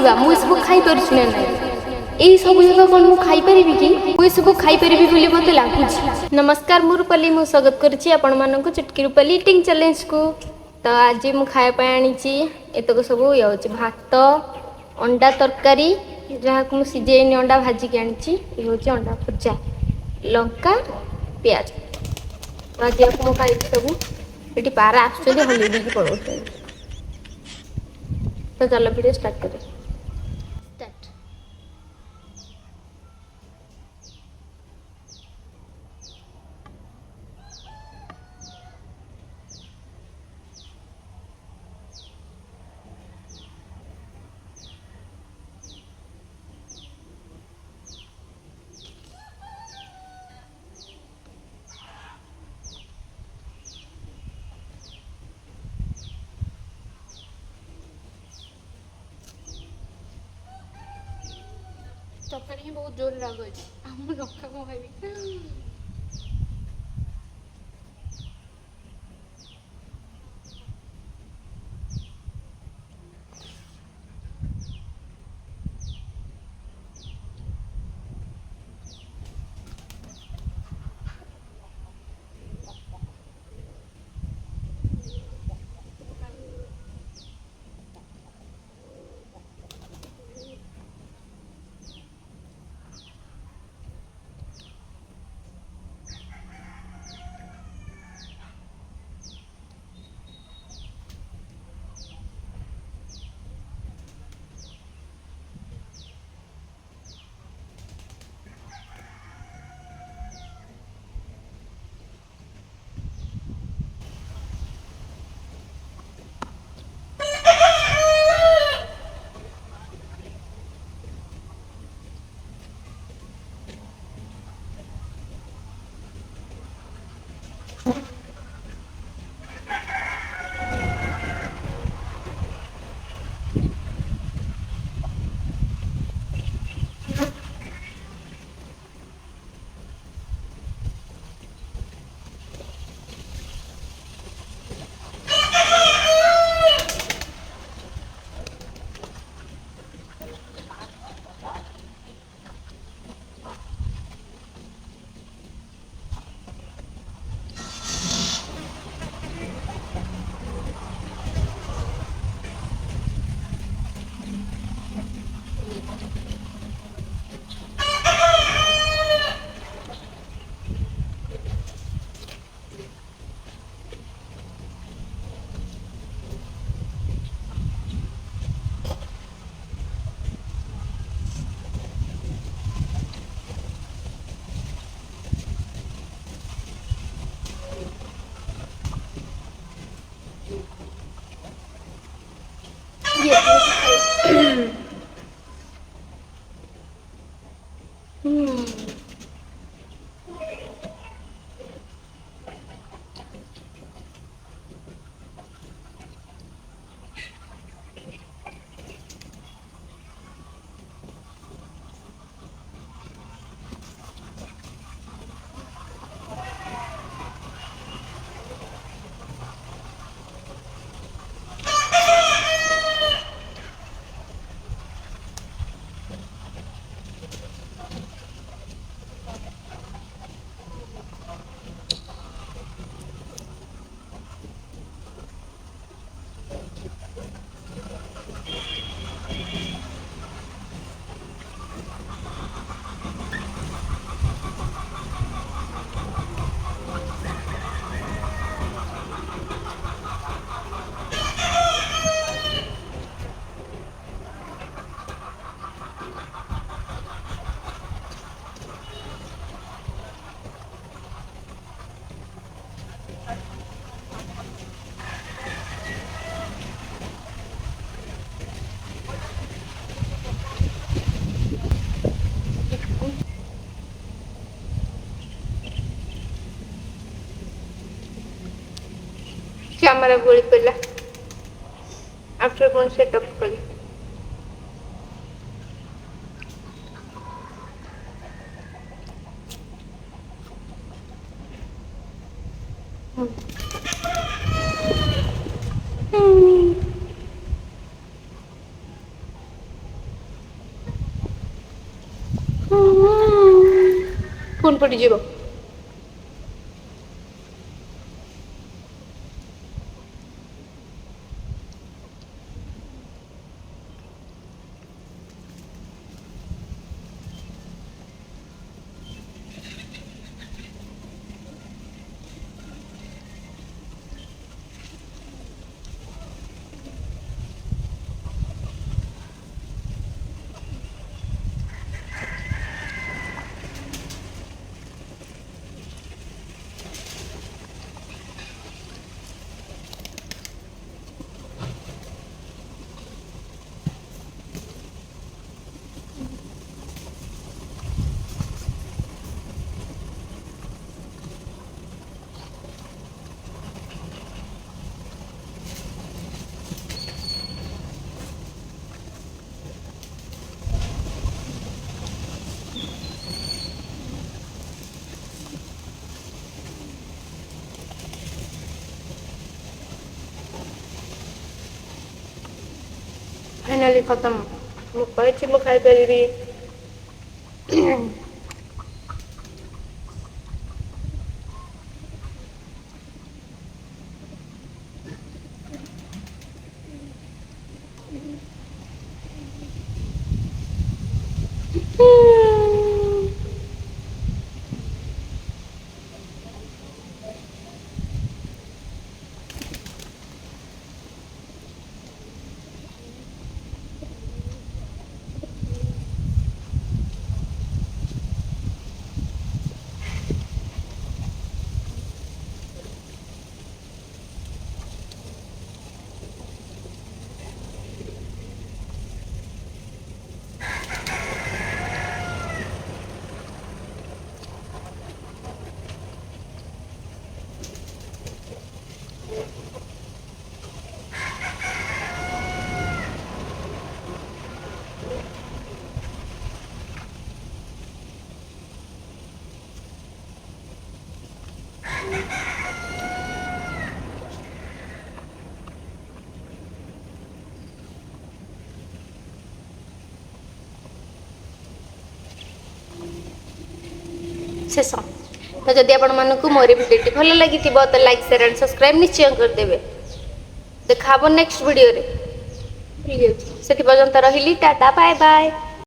କରିବା ମୁଁ ସବୁ ଖାଇପାରୁଛି ନା ନାହିଁ ଏଇ ସବୁ ଜାଗା କ'ଣ ମୁଁ ଖାଇପାରିବି କି ମୁଁ ଏସବୁ ଖାଇପାରିବି ବୋଲି ମୋତେ ଲାଗୁଛି। ନମସ୍କାର ମୁଁ ରୂପାଲି ମୁଁ ସ୍ୱାଗତ କରୁଛି ଆପଣମାନଙ୍କୁ ଚୁଟକି ରୂପାଲି ଇଟିଂ ଚ୍ୟାଲେଞ୍ଜକୁ। ତ ଆଜି ମୁଁ ଖାଇବା ପାଇଁ ଆଣିଛି ଏତକ ସବୁ ଇଏ ହେଉଛି ଭାତ ଅଣ୍ଡା ତରକାରୀ ଯାହାକୁ ମୁଁ ସିଝେଇନି ଅଣ୍ଡା ଭାଜିକି ଆଣିଛି ଇଏ ହେଉଛି ଅଣ୍ଡା ଭଜା ଲଙ୍କା ପିଆଜ। ତ ଆଜି ଆକୁ ମୁଁ ଖାଇବି ସବୁ ଏଠି ପାରା ଆସୁଛନ୍ତି ହଲେଇ ଦେଇକି ପଳାଉଛନ୍ତି। ତ ଚାଲ ଭିଡ଼ିଓ ଷ୍ଟାର୍ଟ କରିବା। ତରକାରୀ ହିଁ ବହୁତ ଜୋରରେ ରାଗ ଅଛି ଆଉ ମୁଁ ଲଙ୍କା କ'ଣ ଖାଇବି। କ୍ୟାମେରା ଗଳି ପଡ଼ିଲା ଆଉଥରେ ପୁଣି ସେଟଅପ୍ କଲି। ଫୋନ୍ ପଡ଼ିଯିବ। फाइनाली खत्म। ମୁଁ କହିଛି ମୁଁ ଖାଇପାରିବି। शेष तो जदि आपण मानक मोर भिडियो भल लगी तो लाइक शेयर एंड सब्सक्राइब निश्चय करदेवे। देखा नेक्स्ट वीडियो रे से पर्यंत रही टाटा बाय बाय।